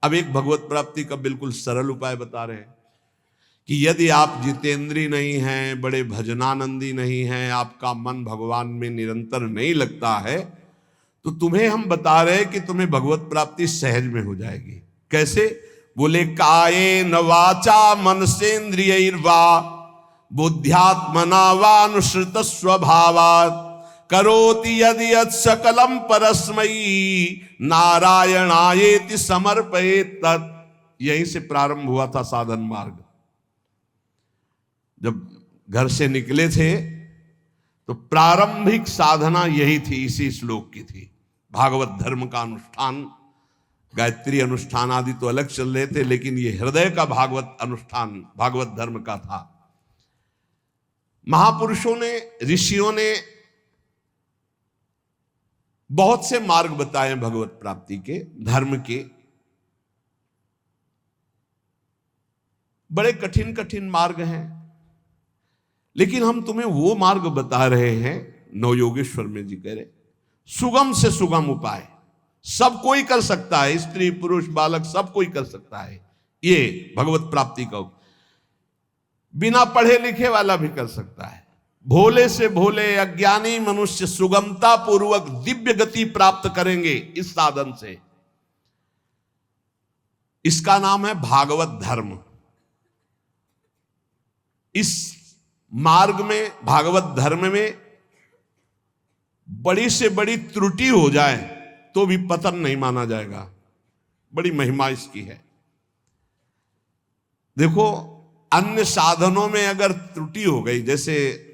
अब एक भगवत प्राप्ति का बिल्कुल सरल उपाय बता रहे हैं कि यदि आप जितेंद्री नहीं हैं, बड़े भजनानंदी नहीं हैं, आपका मन भगवान में निरंतर नहीं लगता है, तो तुम्हें हम बता रहे हैं कि तुम्हें भगवत प्राप्ति सहज में हो जाएगी। कैसे? बोले कायेन वाचा मनसेन्द्रियैर्वा बुद्ध्यात्मना वानुसृत स्वभावात् करोति यदि यत् सकलम परस्मयी नारायणायेति समर्पयेत् तत्। यहीं से प्रारंभ हुआ था साधन मार्ग। जब घर से निकले थे तो प्रारंभिक साधना यही थी, इसी श्लोक की थी। भागवत धर्म का अनुष्ठान, गायत्री अनुष्ठान आदि तो अलग चल रहे थे, लेकिन ये हृदय का भागवत अनुष्ठान भागवत धर्म का था। महापुरुषों ने, ऋषियों ने बहुत से मार्ग बताए भगवत प्राप्ति के, धर्म के। बड़े कठिन कठिन मार्ग हैं, लेकिन हम तुम्हें वो मार्ग बता रहे हैं, नवयोगेश्वर में जी कह रहे, सुगम से सुगम उपाय, सब कोई कर सकता है, स्त्री पुरुष बालक सब कोई कर सकता है। ये भगवत प्राप्ति का बिना पढ़े लिखे वाला भी कर सकता है। भोले से भोले अज्ञानी मनुष्य सुगमता पूर्वक दिव्य गति प्राप्त करेंगे इस साधन से। इसका नाम है भागवत धर्म। इस मार्ग में, भागवत धर्म में बड़ी से बड़ी त्रुटि हो जाए तो भी पतन नहीं माना जाएगा। बड़ी महिमा इसकी है। देखो, अन्य साधनों में अगर त्रुटि हो गई, जैसे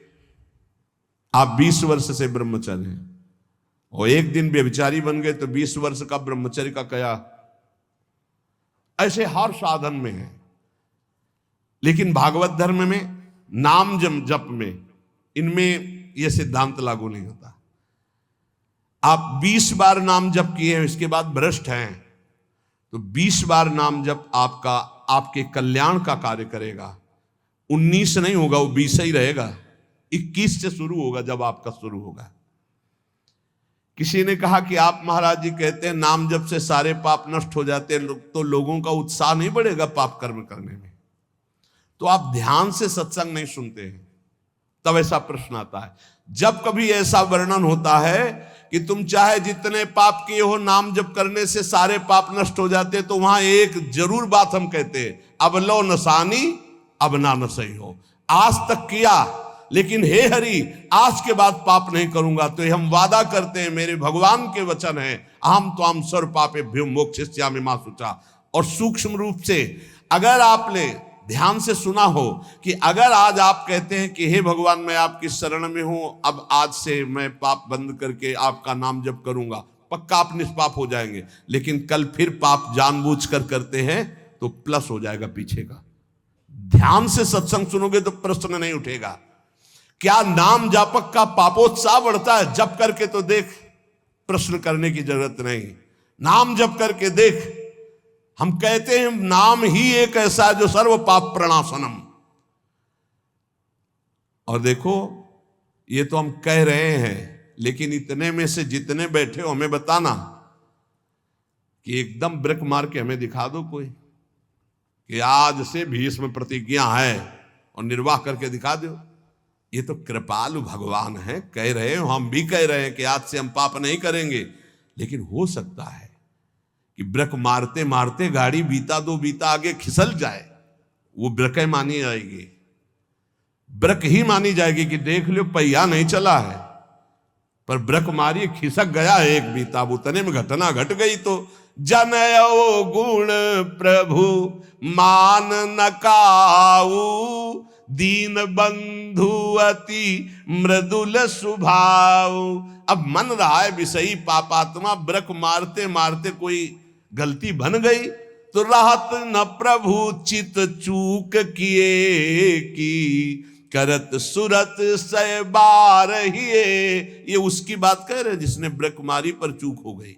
आप 20 वर्ष से ब्रह्मचारी हैं और एक दिन व्यभिचारी बन गए तो 20 वर्ष का ब्रह्मचर्य का क्या? ऐसे हर साधन में है। लेकिन भागवत धर्म में, नाम जप में, इनमें यह सिद्धांत लागू नहीं होता। आप 20 बार नाम जप किए हैं, इसके बाद भ्रष्ट हैं, तो 20 बार नाम जप आपका, आपके कल्याण का कार्य करेगा। 19 नहीं होगा, वो 20 ही रहेगा। 21 से शुरू होगा जब आपका शुरू होगा। किसी ने कहा कि आप महाराज जी कहते हैं नाम जप से सारे पाप नष्ट हो जाते हैं, तो लोगों का उत्साह नहीं बढ़ेगा पाप कर्म करने में। तो आप ध्यान से सत्संग नहीं सुनते हैं, तब ऐसा प्रश्न आता है। जब कभी ऐसा वर्णन होता है कि तुम चाहे जितने पाप किए हो, नाम जप करने से सारे पाप नष्ट हो जाते, तो वहां एक जरूर बात हम कहते हैं, अब लो नसानी अब ना नसई हो। आज तक किया, लेकिन हे हरि आज के बाद पाप नहीं करूंगा। तो हम वादा करते हैं, मेरे भगवान के वचन है, अहम त्वाम सर्व पापेभ्यो मोक्षयिष्यामि मा शुचा। और सूक्ष्म रूप से अगर आपने ध्यान से सुना हो कि अगर आज आप कहते हैं कि हे भगवान मैं आपकी शरण में हूं, अब आज से मैं पाप बंद करके आपका नाम जप करूंगा, पक्का आप निष्पाप हो जाएंगे। लेकिन कल फिर पाप जानबूझकर करते हैं तो प्लस हो जाएगा पीछे का। ध्यान से सत्संग सुनोगे तो प्रश्न नहीं उठेगा। क्या नाम जापक का पापोत्साह बढ़ता है? जप करके तो देख, प्रश्न करने की जरूरत नहीं। नाम जप करके देख। हम कहते हैं नाम ही एक ऐसा जो सर्व पाप प्रणाशनम। और देखो, ये तो हम कह रहे हैं, लेकिन इतने में से जितने बैठे हो हमें बताना कि एकदम ब्रेक मार के हमें दिखा दो कोई कि आज से भीष्म प्रतिज्ञा है और निर्वाह करके दिखा दो। ये तो कृपालु भगवान है, कह रहे हो, हम भी कह रहे हैं कि आज से हम पाप नहीं करेंगे। लेकिन हो सकता है कि ब्रेक मारते मारते गाड़ी बीता दो बीता आगे खिसल जाए, वो ब्रेक मानी जाएगी, ब्रेक ही मानी जाएगी कि देख लो पहिया नहीं चला है, पर ब्रेक मारी खिसक गया एक बीता, उतने में घटना घट गई। तो जनयो गुण प्रभु मान नकाऊ दीन बंधु अति मृदुल स्वभाव। अब मन रहा है विषयी पापात्मा, ब्रेक मारते मारते कोई गलती बन गई तो राहत न प्रभु चित चूक किए की करत सुरत सय बार हिए। ये उसकी बात कह रहे जिसने ब्रेक मारी पर चूक हो गई,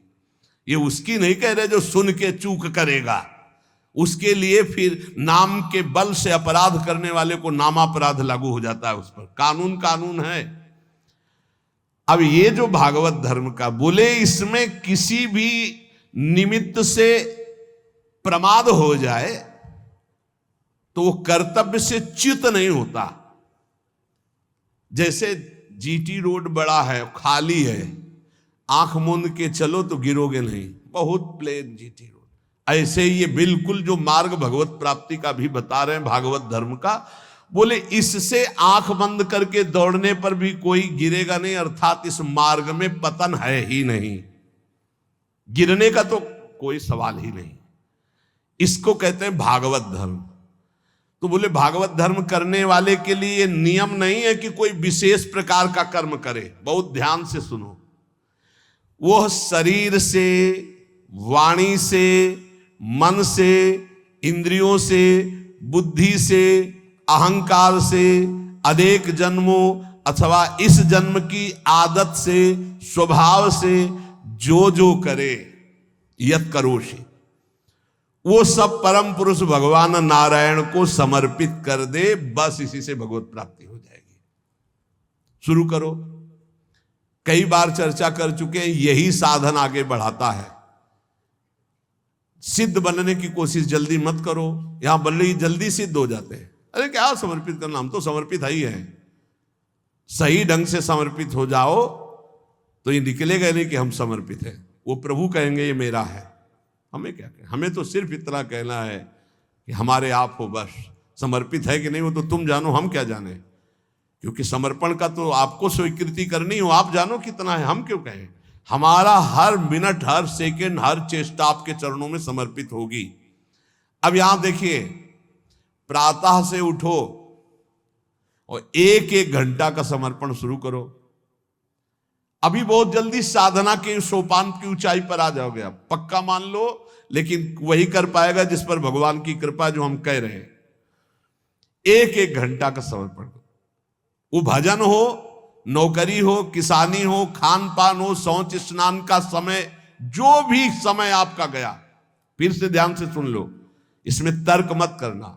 ये उसकी नहीं कह रहे जो सुन के चूक करेगा। उसके लिए फिर नाम के बल से अपराध करने वाले को नामापराध लागू हो जाता है उस पर। कानून कानून है। अब ये जो भागवत धर्म का बोले, इसमें किसी भी निमित्त से प्रमाद हो जाए तो वो कर्तव्य से च्युत नहीं होता। जैसे जीटी रोड बड़ा है, खाली है, आंख मूंद के चलो तो गिरोगे नहीं, बहुत प्लेन जीटी रोड। ऐसे ही ये बिल्कुल जो मार्ग भगवत प्राप्ति का भी बता रहे हैं, भागवत धर्म का, बोले इससे आंख बंद करके दौड़ने पर भी कोई गिरेगा नहीं, अर्थात इस मार्ग में पतन है ही नहीं, गिरने का तो कोई सवाल ही नहीं। इसको कहते हैं भागवत धर्म। तो बोले भागवत धर्म करने वाले के लिए ये नियम नहीं है कि कोई विशेष प्रकार का कर्म करे। बहुत ध्यान से सुनो, वो शरीर से, वाणी से, मन से, इंद्रियों से, बुद्धि से, अहंकार से, अनेक जन्मों अथवा इस जन्म की आदत से, स्वभाव से जो करे यत करोषि, वो सब परम पुरुष भगवान नारायण को समर्पित कर दे, बस इसी से भगवत प्राप्ति हो जाएगी। शुरू करो। कई बार चर्चा कर चुके हैं, यही साधन आगे बढ़ाता है। सिद्ध बनने की कोशिश जल्दी मत करो, यहां बल्ले जल्दी सिद्ध हो जाते हैं। अरे क्या समर्पित करना, हम तो समर्पित ही हैं। सही ढंग से समर्पित हो जाओ तो ये निकलेगा नहीं कि हम समर्पित हैं। वो प्रभु कहेंगे ये मेरा है, हमें क्या कहें, हमें तो सिर्फ इतना कहना है कि हमारे आप हो, बस। समर्पित है कि नहीं वो तो तुम जानो, हम क्या जाने, क्योंकि समर्पण का तो आपको स्वीकृति करनी हो, आप जानो कितना है, हम क्यों कहें। हमारा हर मिनट, हर सेकंड, हर चेष्टा आपके चरणों में समर्पित होगी। अब यहां देखिए, प्रातः से उठो और एक एक घंटा का समर्पण शुरू करो। अभी बहुत जल्दी साधना के सोपान की ऊंचाई पर आ जाओगे आप, पक्का मान लो। लेकिन वही कर पाएगा जिस पर भगवान की कृपा, जो हम कह रहे हैं। एक एक घंटा का समर्पण, वो भजन हो, नौकरी हो, किसानी हो, खान पान हो, शौच स्नान का समय, जो भी समय आपका गया, फिर से ध्यान से सुन लो, इसमें तर्क मत करना।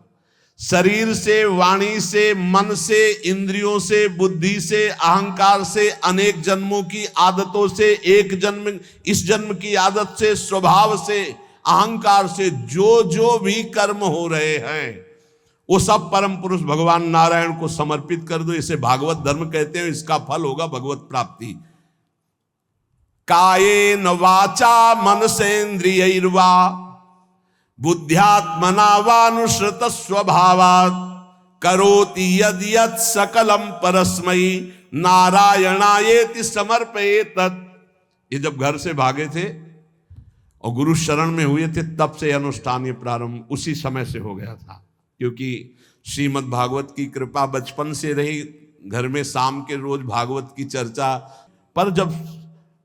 शरीर से, वाणी से, मन से, इंद्रियों से, बुद्धि से, अहंकार से, अनेक जन्मों की आदतों से, एक जन्म, इस जन्म की आदत से, स्वभाव से, अहंकार से जो भी कर्म हो रहे हैं, वो सब परम पुरुष भगवान नारायण को समर्पित कर दो। इसे भागवत धर्म कहते हैं। इसका फल होगा भगवत प्राप्ति। कायेन वाचा मनसेन्द्रियैर्वा बुद्ध्यात्मना वानुश्रुत स्वभावात् करोति यद यत् सकलम परस्मै नारायणायेति समर्पयेत। ये जब घर से भागे थे और गुरु शरण में हुए थे, तब से अनुष्ठान ये प्रारंभ उसी समय से हो गया था। क्योंकि श्रीमद् भागवत की कृपा बचपन से रही, घर में शाम के रोज भागवत की चर्चा। पर जब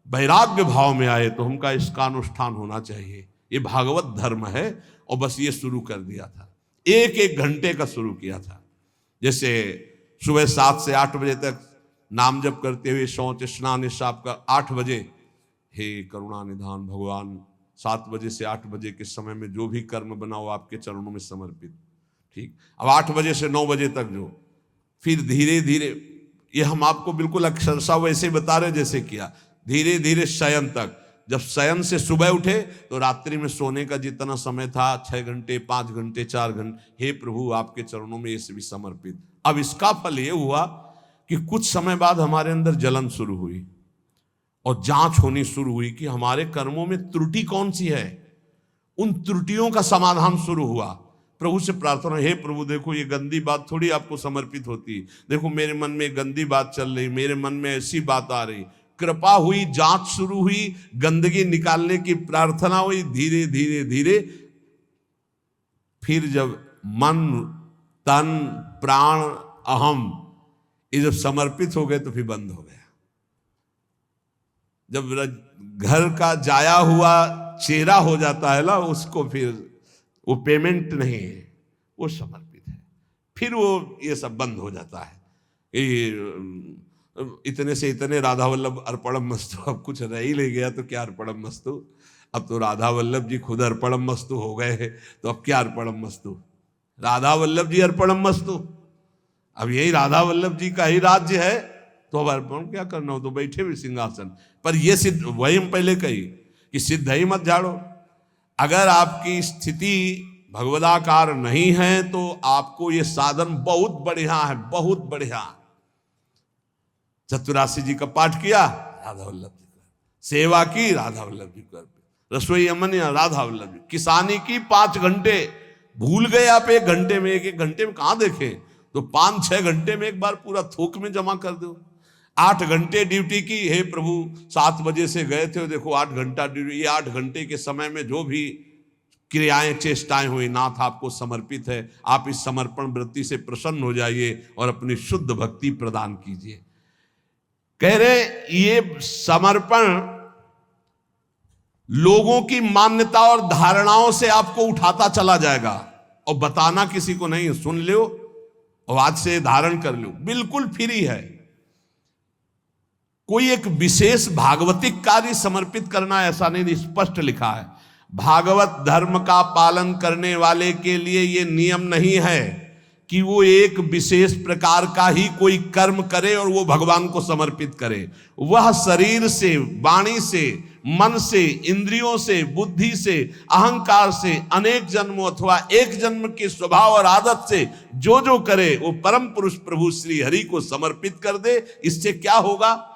वैराग्य भाव में आए तो हमका इसका अनुष्ठान होना चाहिए, ये भागवत धर्म है। और बस ये शुरू कर दिया था, एक एक घंटे का शुरू किया था। जैसे सुबह 7 से 8 बजे तक नाम जप करते हुए शौच स्नान साफ का 8 बजे, हे करुणा निधान भगवान, 7 बजे से 8 बजे के समय में जो भी कर्म बनाओ आपके चरणों में समर्पित। ठीक, अब 8 बजे से 9 बजे तक जो, फिर धीरे धीरे, ये हम आपको बिल्कुल अक्षरशः वैसे बता रहे जैसे किया, धीरे धीरे शयन तक। जब शयन से सुबह उठे तो रात्रि में सोने का जितना समय था, 6 घंटे, 5 घंटे, 4 घंटे, हे प्रभु आपके चरणों में ये भी समर्पित। अब इसका फल ये हुआ कि कुछ समय बाद हमारे अंदर जलन शुरू हुई और जांच होनी शुरू हुई कि हमारे कर्मों में त्रुटि कौन सी है। उन त्रुटियों का समाधान शुरू हुआ। प्रभु से प्रार्थना, हे प्रभु देखो ये गंदी बात थोड़ी आपको समर्पित होती, देखो मेरे मन में गंदी बात चल रही, मेरे मन में ऐसी बात आ रही। कृपा हुई, जांच शुरू हुई, गंदगी निकालने की प्रार्थना हुई। धीरे धीरे धीरे फिर जब मन, तन, प्राण, अहम ये जब समर्पित हो गए तो फिर बंद हो गया। जब घर का जाया हुआ चेहरा हो जाता है ना, उसको फिर वो पेमेंट नहीं है, वो समर्पित है, फिर वो ये सब बंद हो जाता है। इतने से इतने राधा वल्लभ अर्पणम मस्तु, अब कुछ रह ही नहीं गया तो क्या अर्पणम मस्तु। अब तो राधा वल्लभ जी खुद अर्पणम मस्तु हो गए हैं, तो अब क्या अर्पणम मस्तु, राधा वल्लभ जी अर्पणम मस्तु। अब यही राधा वल्लभ जी का ही राज्य है, तो अब अर्पण क्या करना हो, तो बैठे भी सिंहासन पर। ये सिद्ध, वही हम पहले कही कि सिद्ध ही मत झाड़ो। अगर आपकी स्थिति भगवदाकार नहीं है तो आपको ये साधन बहुत बढ़िया है, बहुत बढ़िया। चतुरासी जी का पाठ किया, राधा वल्लभ जी कर, सेवा की, राधा वल्लभ जी कर, रसोई अमन या राधा वल्लभ जी, किसानी की 5 घंटे, भूल गए आप 1 घंटे में, 1 घंटे में कहां देखें, तो 5-6 घंटे में एक बार पूरा थोक में जमा कर दो। 8 घंटे ड्यूटी की, हे प्रभु 7 बजे से गए थे, देखो 8 घंटा ड्यूटी, ये 8 घंटे के समय में जो भी क्रियाएं चेष्टाएं हुई, नाथ आपको समर्पित है, आप इस समर्पण वृत्ति से प्रसन्न हो जाइए और अपनी शुद्ध भक्ति प्रदान कीजिए। कह रहे ये समर्पण लोगों की मान्यता और धारणाओं से आपको उठाता चला जाएगा, और बताना किसी को नहीं, सुन लो और आज से धारण कर लो, बिल्कुल फ्री है। कोई एक विशेष भागवतिक कार्य समर्पित करना ऐसा नहीं, स्पष्ट लिखा है। भागवत धर्म का पालन करने वाले के लिए यह नियम नहीं है कि वो एक विशेष प्रकार का ही कोई कर्म करे और वो भगवान को समर्पित करे। वह शरीर से, वाणी से, मन से, इंद्रियों से, बुद्धि से, अहंकार से, अनेक जन्मों अथवा एक जन्म के स्वभाव और आदत से जो जो करे वो परम पुरुष प्रभु श्री हरि को समर्पित कर दे। इससे क्या होगा,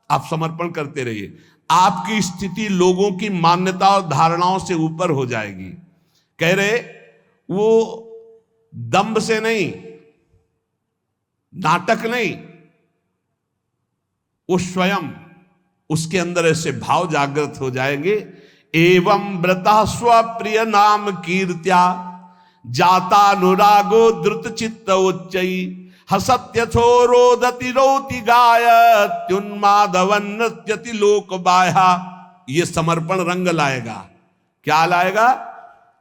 आप समर्पण करते रहिए, आपकी स्थिति लोगों की मान्यता और धारणाओं से ऊपर हो जाएगी। कह रहे वो दंभ से नहीं, नाटक नहीं, वो स्वयं उसके अंदर ऐसे भाव जागृत हो जाएंगे। एवं व्रता स्वप्रिय नाम कीर्त्या जाता अनुरागो द्रुत चित्त उच्चई हसत्यथो रोदति रोति गायत्युन्मादवन नृत्यति लोक बाह्या। ये समर्पण रंग लाएगा, क्या लाएगा,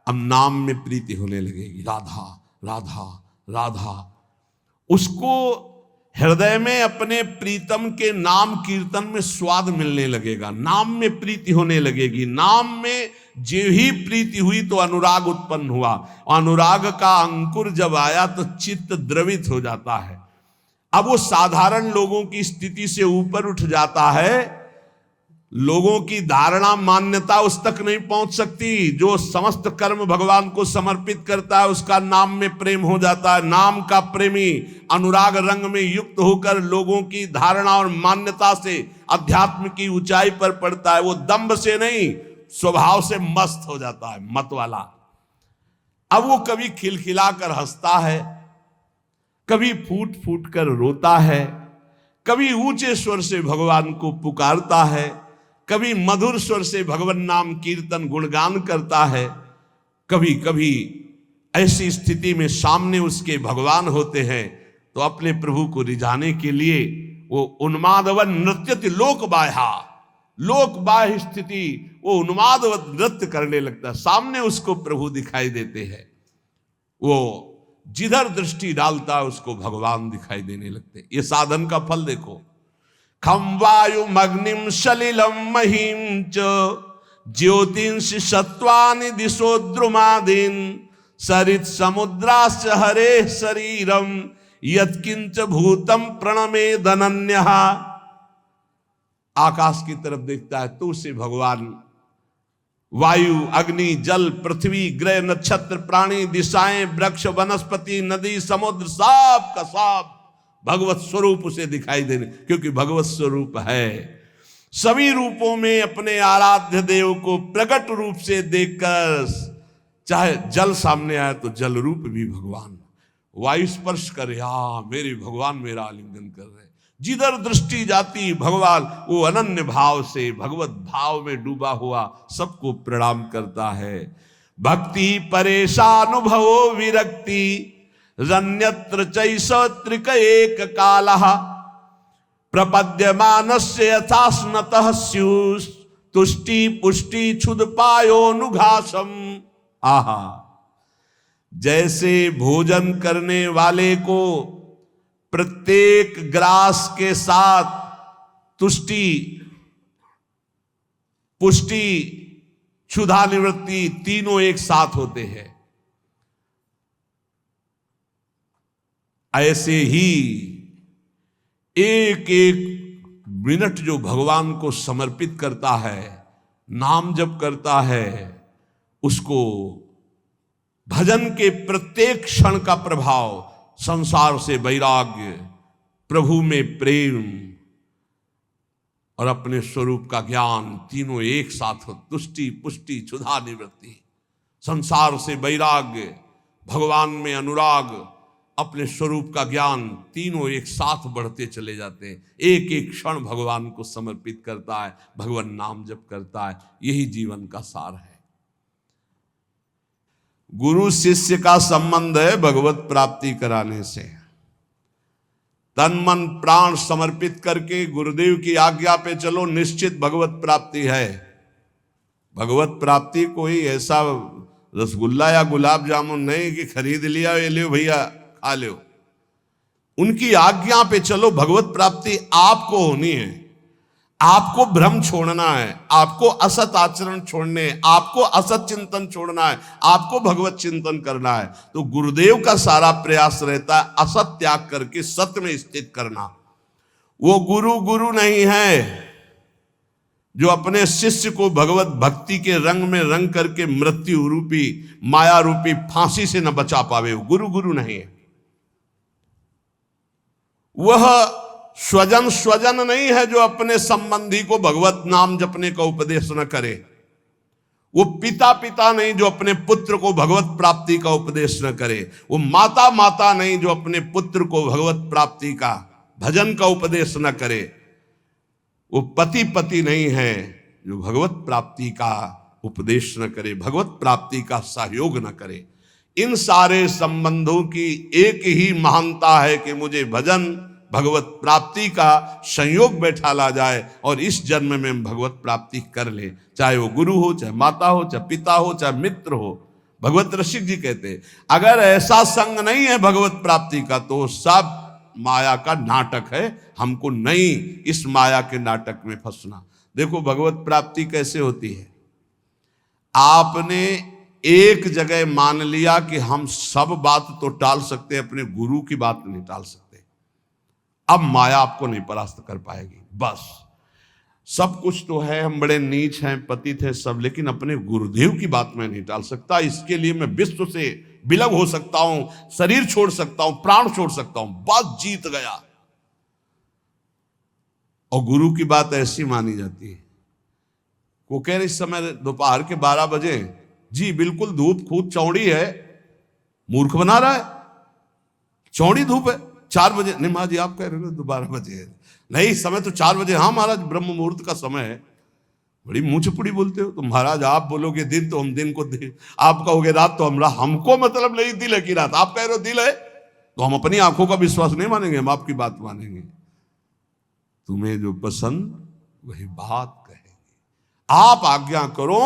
अब नाम में प्रीति होने लगेगी, राधा राधा राधा। उसको हृदय में अपने प्रीतम के नाम कीर्तन में स्वाद मिलने लगेगा, नाम में प्रीति होने लगेगी। नाम में जो ही प्रीति हुई तो अनुराग उत्पन्न हुआ, अनुराग का अंकुर जब आया तो चित्त द्रवित हो जाता है। अब वो साधारण लोगों की स्थिति से ऊपर उठ जाता है, लोगों की धारणा मान्यता उस तक नहीं पहुंच सकती। जो समस्त कर्म भगवान को समर्पित करता है उसका नाम में प्रेम हो जाता है। नाम का प्रेमी अनुराग रंग में युक्त होकर लोगों की धारणा और मान्यता से अध्यात्म की ऊंचाई पर पड़ता है। वो दंभ से नहीं, स्वभाव से मस्त हो जाता है, मत वाला। अब वो कभी खिलखिला कर हंसता है, कभी फूट फूट कर रोता है, कभी ऊंचे स्वर से भगवान को पुकारता है, कभी मधुर स्वर से भगवान नाम कीर्तन गुणगान करता है। कभी कभी ऐसी स्थिति में सामने उसके भगवान होते हैं तो अपने प्रभु को रिझाने के लिए वो उन्मादवन नृत्यति लोक बाह्या, लोक बाह्य स्थिति, वो उन्मादवत नृत्य करने लगता है। सामने उसको प्रभु दिखाई देते हैं, वो जिधर दृष्टि डालता है उसको भगवान दिखाई देने लगते। ये साधन का फल देखो। खम वायुम अग्निम सलिलम महिम च ज्योतिंष सत्वानि दिशो द्रुमादीन सरित समुद्राश्च हरे शरीरम यत्किंच भूतम प्रणमे धनन्यः। आकाश की तरफ देखता है तो उसे भगवान वायु, अग्नि, जल, पृथ्वी, ग्रह, नक्षत्र, प्राणी, दिशाएं, वृक्ष, वनस्पति, नदी, समुद्र, सब का सब भगवत स्वरूप उसे दिखाई देने, क्योंकि भगवत स्वरूप है। सभी रूपों में अपने आराध्य देव को प्रकट रूप से देखकर, चाहे जल सामने आए तो जल रूप भी भगवान, वायु स्पर्श करे, हाँ मेरे भगवान मेरा आलिंगन कर रहे। जिधर दृष्टि जाती भगवान वो अनन्य भाव से भगवत भाव में डूबा हुआ सबको प्रणाम करता है। भक्ति परेशानुभवो विरक्ति रन्यत्र चैष त्रिक एक कालः प्रपद्यमानस्य यथा स्नतः स्युः तुष्टि पुष्टि क्षुद पायोनुघासम। आहा, जैसे भोजन करने वाले को प्रत्येक ग्रास के साथ तुष्टि, पुष्टि, क्षुधा निवृत्ति तीनों एक साथ होते हैं, ऐसे ही एक एक मिनट जो भगवान को समर्पित करता है, नाम जप करता है, उसको भजन के प्रत्येक क्षण का प्रभाव, संसार से वैराग्य, प्रभु में प्रेम और अपने स्वरूप का ज्ञान, तीनों एक साथ हो। तुष्टि, पुष्टि, क्षुधा, निवृत्ति। संसार से वैराग्य, भगवान में अनुराग, अपने स्वरूप का ज्ञान, तीनों एक साथ बढ़ते चले जाते हैं। एक एक क्षण भगवान को समर्पित करता है, भगवान नाम जप करता है। यही जीवन का सार है। गुरु शिष्य का संबंध है भगवत प्राप्ति कराने से। तन मन प्राण समर्पित करके गुरुदेव की आज्ञा पे चलो, निश्चित भगवत प्राप्ति है। भगवत प्राप्ति कोई ऐसा रसगुल्ला या गुलाब जामुन नहीं कि खरीद लिया, ये लो भैया खा लो। उनकी आज्ञा पे चलो, भगवत प्राप्ति आपको होनी है। आपको भ्रम छोड़ना है, आपको असत आचरण छोड़ने, आपको असत चिंतन छोड़ना है, आपको भगवत चिंतन करना है। तो गुरुदेव का सारा प्रयास रहता है असत त्याग करके सत्य में स्थित करना। वो गुरु नहीं है जो अपने शिष्य को भगवत भक्ति के रंग में रंग करके मृत्यु रूपी, माया रूपी फांसी से न बचा पावे। वो गुरु नहीं है। वह स्वजन नहीं है जो अपने संबंधी को भगवत नाम जपने का उपदेश न करे। वो पिता नहीं जो अपने पुत्र को भगवत प्राप्ति का उपदेश न करे। वो माता नहीं जो अपने पुत्र को भगवत प्राप्ति का, भजन का उपदेश न करे। वो पति नहीं है जो भगवत प्राप्ति का उपदेश न करे, भगवत प्राप्ति का सहयोग न करे। इन सारे संबंधों की एक ही महानता है कि मुझे भजन, भगवत प्राप्ति का संयोग बैठा ला जाए और इस जन्म में हम भगवत प्राप्ति कर ले। चाहे वो गुरु हो, चाहे माता हो, चाहे पिता हो, चाहे मित्र हो। भगवत रसिक जी कहते हैं अगर ऐसा संग नहीं है भगवत प्राप्ति का तो सब माया का नाटक है। हमको नहीं इस माया के नाटक में फंसना। देखो भगवत प्राप्ति कैसे होती है। आपने एक जगह मान लिया कि हम सब बात तो टाल सकते हैं, अपने गुरु की बात नहीं टाल सकते। अब माया आपको नहीं परास्त कर पाएगी। बस सब कुछ तो है, हम बड़े नीच हैं, पतित हैं सब, लेकिन अपने गुरुदेव की बात मैं नहीं टाल सकता। इसके लिए मैं विश्व से विलग हो सकता हूं, शरीर छोड़ सकता हूं, प्राण छोड़ सकता हूं, बस जीत गया। और गुरु की बात ऐसी मानी जाती है। वो कह रहे इस समय दोपहर के 12 बजे, जी बिल्कुल धूप खूब चौड़ी है, मूर्ख बना रहा है, चौड़ी धूप है। 4 बजे नहीं महाराज जी आप कह रहे हो 12 बजे है। नहीं समय तो 4 बजे। हाँ महाराज ब्रह्म मुहूर्त का समय है। बड़ी मुंह चुपड़ी बोलते हो तो महाराज आप बोलोगे दिन तो हम दिन को दिन, आप कहोगे रात तो हम रात। हमको मतलब नहीं दिल है कि रात, आप कह रहे हो दिल है तो हम अपनी आंखों का विश्वास नहीं मानेंगे, हम आपकी बात मानेंगे। तुम्हें जो पसंद वही बात कहेंगे। आप आज्ञा करो,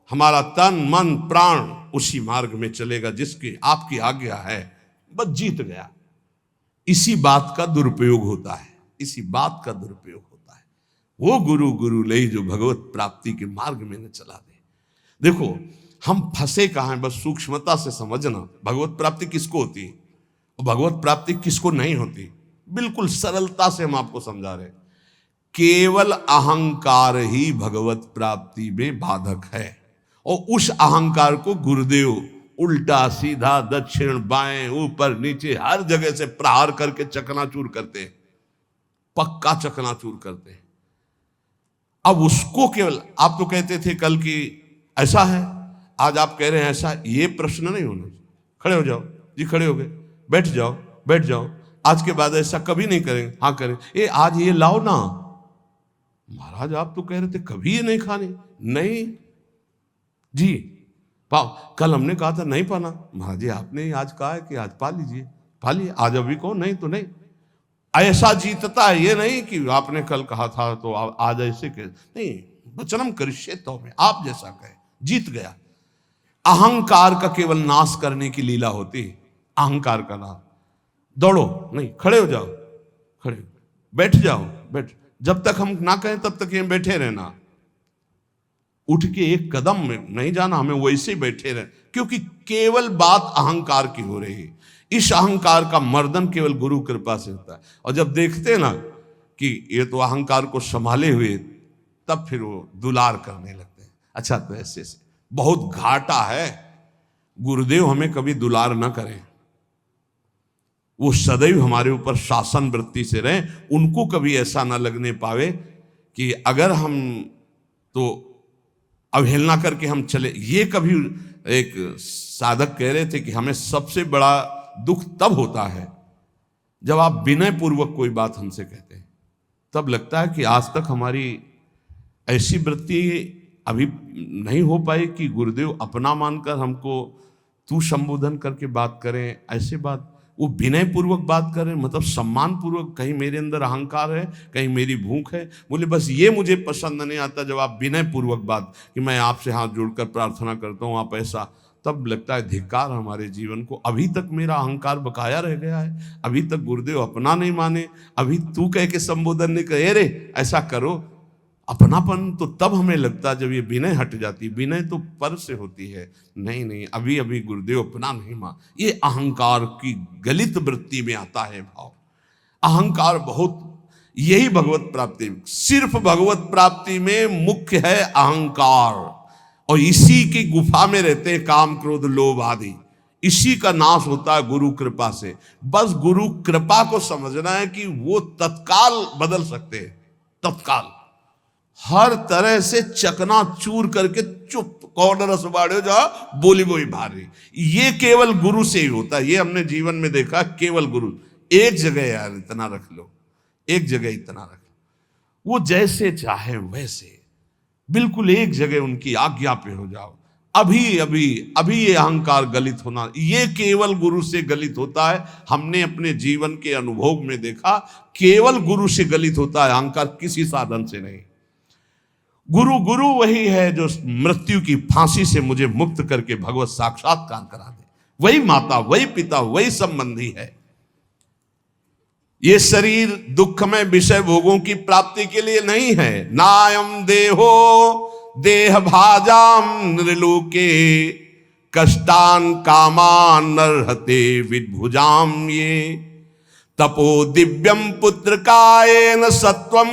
हमारा तन मन प्राण उसी मार्ग में चलेगा जिसकी आपकी आज्ञा है। बस जीत गया। इसी बात का दुरुपयोग होता है, इसी बात का दुरुपयोग होता है। वो गुरु ले जो भगवत प्राप्ति के मार्ग में न चला दे। देखो हम फंसे कहाँ हैं, बस सूक्ष्मता से समझना। भगवत प्राप्ति किसको होती है और भगवत प्राप्ति किसको नहीं होती, बिल्कुल सरलता से हम आपको समझा रहे। केवल अहंकार ही भगवत प्राप्ति में बाधक है। और उस अहंकार को गुरुदेव उल्टा सीधा, दक्षिण बाएं, ऊपर नीचे, हर जगह से प्रहार करके चकनाचूर करते हैं, पक्का चकनाचूर करते हैं। अब उसको केवल, आप तो कहते थे कल की ऐसा है, आज आप कह रहे हैं ऐसा। ये प्रश्न नहीं होना। खड़े हो जाओ जी, खड़े हो गए, बैठ जाओ बैठ जाओ। आज के बाद ऐसा कभी नहीं करेंगे। हाँ करें, ये आज ये लाओ ना। महाराज आप तो कह रहे थे कभी ये नहीं खाने। नहीं जी पाओ, कल हमने कहा था नहीं पाना। महाराज जी आपने आज कहा है कि आज पा लीजिए, पा लिए। आज अभी कहो नहीं तो नहीं। ऐसा जीतता है, ये नहीं कि आपने कल कहा था तो आज ऐसे कह नहीं। वचनम करिष्ये तो में आप जैसा कहे, जीत गया। अहंकार का केवल नाश करने की लीला होती है। अहंकार का नाश। दौड़ो नहीं, खड़े हो जाओ, खड़े बैठ जाओ, बैठ। जब तक हम ना कहें तब तक ये बैठे रहना। उठ के एक कदम में नहीं जाना, हमें वैसे ही बैठे रहे, क्योंकि केवल बात अहंकार की हो रही है। इस अहंकार का मर्दन केवल गुरु कृपा से होता है। और जब देखते ना कि ये तो अहंकार को संभाले हुए, तब फिर वो दुलार करने लगते हैं। अच्छा तो ऐसे से बहुत घाटा है। गुरुदेव हमें कभी दुलार न करें, वो सदैव हमारे ऊपर शासन वृत्ति से रहें, उनको कभी ऐसा ना लगने पावे कि अगर हम तो अवहेलना करके हम चले। ये कभी एक साधक कह रहे थे कि हमें सबसे बड़ा दुख तब होता है जब आप विनय पूर्वक कोई बात हमसे कहते हैं, तब लगता है कि आज तक हमारी ऐसी वृत्ति अभी नहीं हो पाई कि गुरुदेव अपना मानकर हमको तू संबोधन करके बात करें। ऐसे बात वो विनय पूर्वक बात करें, मतलब सम्मान पूर्वक। कहीं मेरे अंदर अहंकार है, कहीं मेरी भूख है। बोले बस ये मुझे पसंद नहीं आता जब आप विनय पूर्वक बात कि मैं आपसे हाथ जोड़कर प्रार्थना करता हूँ आप ऐसा, तब लगता है धिक्कार हमारे जीवन को। अभी तक मेरा अहंकार बकाया रह गया है, अभी तक गुरुदेव अपना नहीं माने, अभी तू कह के संबोधन नहीं करे रे ऐसा करो। अपनापन तो तब हमें लगता जब ये विनय हट जाती। विनय तो पर से होती है, नहीं नहीं अभी अभी गुरुदेव अपना नहीं मान। ये अहंकार की गलित वृत्ति में आता है भाव। अहंकार बहुत, यही भगवत प्राप्ति, सिर्फ भगवत प्राप्ति में मुख्य है अहंकार, और इसी की गुफा में रहते हैं काम क्रोध लोभ आदि। इसी का नाश होता है गुरु कृपा से। बस गुरु कृपा को समझना है कि वो तत्काल बदल सकते हैं, तत्काल हर तरह से चकनाचूर करके चुप कॉर्नर सुबाड़े जा बोली बोई भारी। ये केवल गुरु से ही होता है, ये हमने जीवन में देखा। केवल गुरु, एक जगह यार इतना रख लो, एक जगह इतना रख लो, वो जैसे चाहे वैसे, बिल्कुल एक जगह उनकी आज्ञा पे हो जाओ। अभी अभी अभी ये अहंकार गलित होना, ये केवल गुरु से गलित होता है। हमने अपने जीवन के अनुभव में देखा, केवल गुरु से गलित होता है अहंकार, किसी साधन से नहीं। गुरु गुरु वही है जो मृत्यु की फांसी से मुझे मुक्त करके भगवत साक्षात्कार करा दे। वही माता, वही पिता, वही संबंधी है। ये शरीर दुखमय विषय भोगों की प्राप्ति के लिए नहीं है। नायम देहो देह भाजाम नृलोके कष्टान कामान नरहते विभुजाम ये तपो दिव्यम पुत्र कायेन सत्वम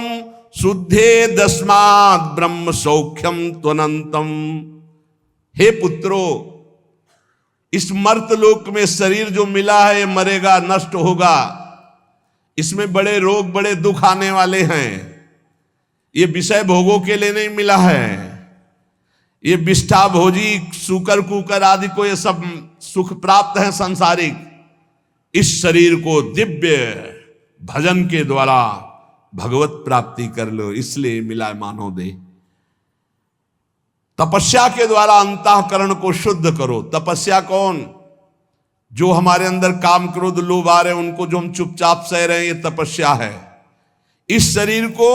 शुद्धे दस्मात् ब्रह्म सौख्यम त्वनंतम। हे पुत्रो, इस मर्त लोक में शरीर जो मिला है मरेगा, नष्ट होगा। इसमें बड़े रोग बड़े दुख आने वाले हैं। ये विषय भोगों के लिए नहीं मिला है। ये विष्ठा भोजी सूकर कुकर आदि को ये सब सुख प्राप्त है सांसारिक। इस शरीर को दिव्य भजन के द्वारा भगवत प्राप्ति कर लो, इसलिए मिला मानव देह। तपस्या के द्वारा अंतःकरण को शुद्ध करो। तपस्या कौन? जो हमारे अंदर काम क्रोध लोभ आ रहे हैं उनको जो हम चुपचाप सह रहे हैं, ये तपस्या है। इस शरीर को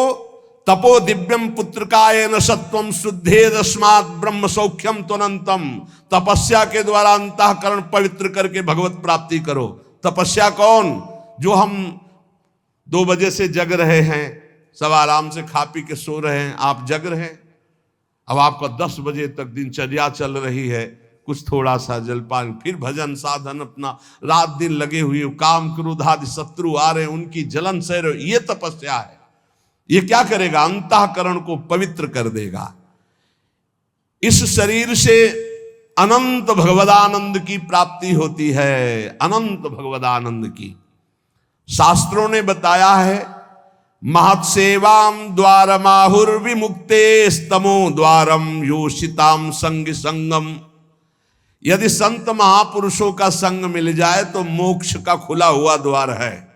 तपो दिव्यम पुत्र कायेन सत्वम शुद्धे दस्मात् ब्रह्म सौख्यम त्वनंतम। तपस्या के द्वारा अंतःकरण पवित्र करके भगवत प्राप्ति करो। तपस्या कौन? जो हम 2 बजे से जग रहे हैं, सब आराम से खा पी के सो रहे हैं, आप जग रहे हैं। अब आपका 10 बजे तक दिनचर्या चल रही है, कुछ थोड़ा सा जलपान, फिर भजन साधन, अपना रात दिन लगे हुए, काम क्रोध आदि शत्रु आ रहे हैं उनकी जलन सह रहे, ये तपस्या है। ये क्या करेगा? अंतःकरण को पवित्र कर देगा। इस शरीर से अनंत भगवदानंद की प्राप्ति होती है, अनंत भगवदानंद की। शास्त्रों ने बताया है, महत्सेवाम द्वारमाहुर विमुक्ते स्तमो द्वारम योषिताम संग संगम। यदि संत महापुरुषों का संग मिल जाए तो मोक्ष का खुला हुआ द्वार है।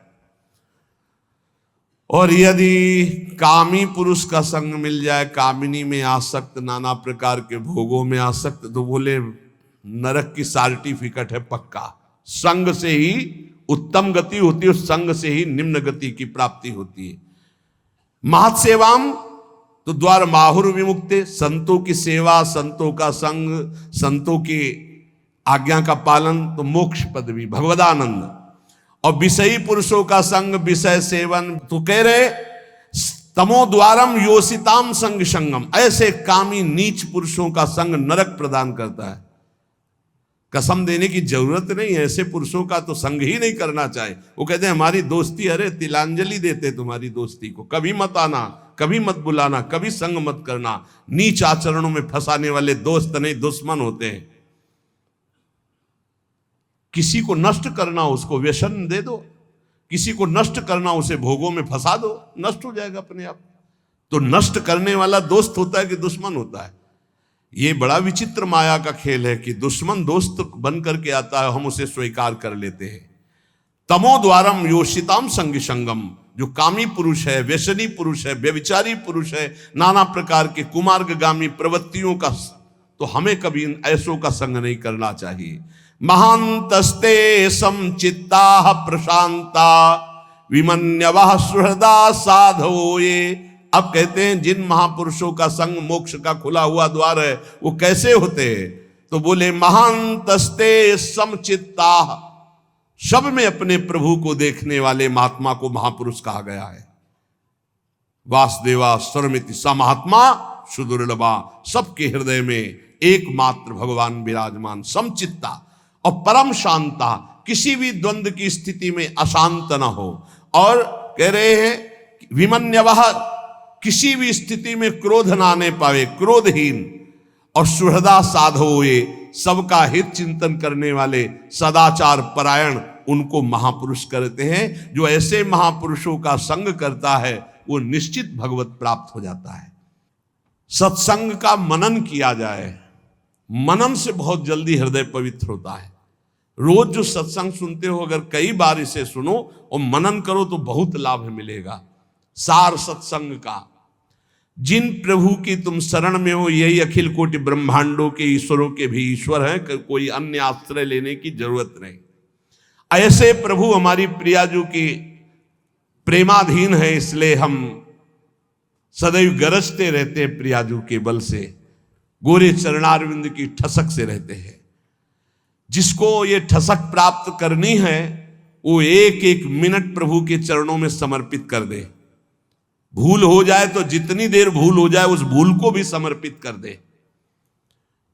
और यदि कामी पुरुष का संग मिल जाए, कामिनी में आसक्त, नाना प्रकार के भोगों में आसक्त, तो बोले नरक की सर्टिफिकेट है पक्का। संग से ही उत्तम गति होती है, उस संग से ही निम्न गति की प्राप्ति होती है। महत्सेवाम तो द्वार माहुर विमुक्ते, संतों की सेवा, संतों का संग, संतों की आज्ञा का पालन, तो मोक्ष पदवी भगवदानंद। और विषयी पुरुषों का संग, विषय सेवन, तो कह रहे तमो द्वारम योषिताम संग संगम। ऐसे कामी नीच पुरुषों का संग नरक प्रदान करता है। कसम देने की जरूरत नहीं है, ऐसे पुरुषों का तो संग ही नहीं करना चाहिए। वो कहते हैं हमारी दोस्ती, अरे तिलांजलि देते तुम्हारी दोस्ती को, कभी मत आना, कभी मत बुलाना, कभी संग मत करना। नीच आचरणों में फंसाने वाले दोस्त नहीं दुश्मन होते हैं। किसी को नष्ट करना उसको व्यसन दे दो, किसी को नष्ट करना उसे भोगों में फंसा दो, नष्ट हो जाएगा अपने आप। तो नष्ट करने वाला दोस्त होता है कि दुश्मन होता है? ये बड़ा विचित्र माया का खेल है कि दुश्मन दोस्त बन करके आता है, हम उसे स्वीकार कर लेते हैं। तमो द्वारम योषिताम संग संगम, जो कामी पुरुष है, व्यसनी पुरुष है, व्यभिचारी पुरुष है, नाना प्रकार के कुमार्गगामी प्रवृत्तियों का, तो हमें कभी इन ऐसों का संग नहीं करना चाहिए। महांतस्ते समचित्ता प्रशांता विमन्यवः सुहृदा साधो। ये अब कहते हैं जिन महापुरुषों का संग मोक्ष का खुला हुआ द्वार है, वो कैसे होते हैं? तो बोले महांतस्ते समचित्ता, सब में अपने प्रभु को देखने वाले महात्मा को महापुरुष कहा गया है। वासुदेवा सर्वमिति स महात्मा सुदुर्लभा, सबके हृदय में एकमात्र भगवान विराजमान। समचित्ता और परम शांता, किसी भी द्वंद्व की स्थिति में अशांत न हो। और कह रहे हैं विमन्यवः, किसी भी स्थिति में क्रोध ना आने पावे, क्रोधहीन। और सुहृदा साधो, ये सबका हित चिंतन करने वाले, सदाचार परायण, उनको महापुरुष करते हैं। जो ऐसे महापुरुषों का संग करता है वो निश्चित भगवत प्राप्त हो जाता है। सत्संग का मनन किया जाए, मनन से बहुत जल्दी हृदय पवित्र होता है। रोज जो सत्संग सुनते हो, अगर कई बार इसे सुनो और मनन करो तो बहुत लाभ मिलेगा। सार सत्संग का, जिन प्रभु की तुम शरण में हो, यही अखिल कोटि ब्रह्मांडों के ईश्वरों के भी ईश्वर हैं, कोई अन्य आश्रय लेने की जरूरत नहीं। ऐसे प्रभु हमारी प्रियाजू की प्रेमाधीन है, इसलिए हम सदैव गरजते रहते हैं प्रियाजू के बल से, गोरे चरणारविंद की ठसक से रहते हैं। जिसको ये ठसक प्राप्त करनी है वो एक एक मिनट प्रभु के चरणों में समर्पित कर दे। भूल हो जाए तो जितनी देर भूल हो जाए उस भूल को भी समर्पित कर दे।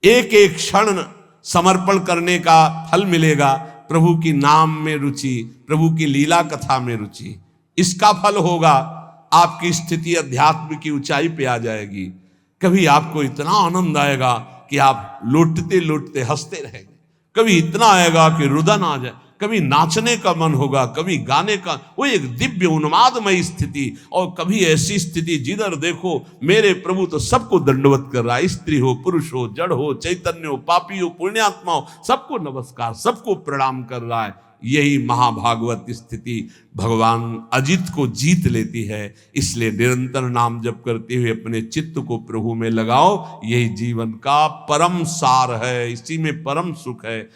एक एक क्षण समर्पण करने का फल मिलेगा। प्रभु की नाम में रुचि, प्रभु की लीला कथा में रुचि, इसका फल होगा। आपकी स्थिति अध्यात्म की ऊंचाई पे आ जाएगी। कभी आपको इतना आनंद आएगा कि आप लौटते लौटते हंसते रहेंगे। कभी इतना आएगा कि रुदन आ जाए, कभी नाचने का मन होगा, कभी गाने का, वो एक दिव्य उन्मादमय स्थिति। और कभी ऐसी स्थिति जिधर देखो मेरे प्रभु तो सबको दंडवत कर रहा है, स्त्री हो, पुरुष हो, जड़ हो, चैतन्य हो, पापी हो, पुण्यात्मा हो, सबको नमस्कार, सबको प्रणाम कर रहा है। यही महाभागवत स्थिति भगवान अजित को जीत लेती है। इसलिए निरंतर नाम जप करते हुए अपने चित्त को प्रभु में लगाओ। यही जीवन का परम सार है, इसी में परम सुख है।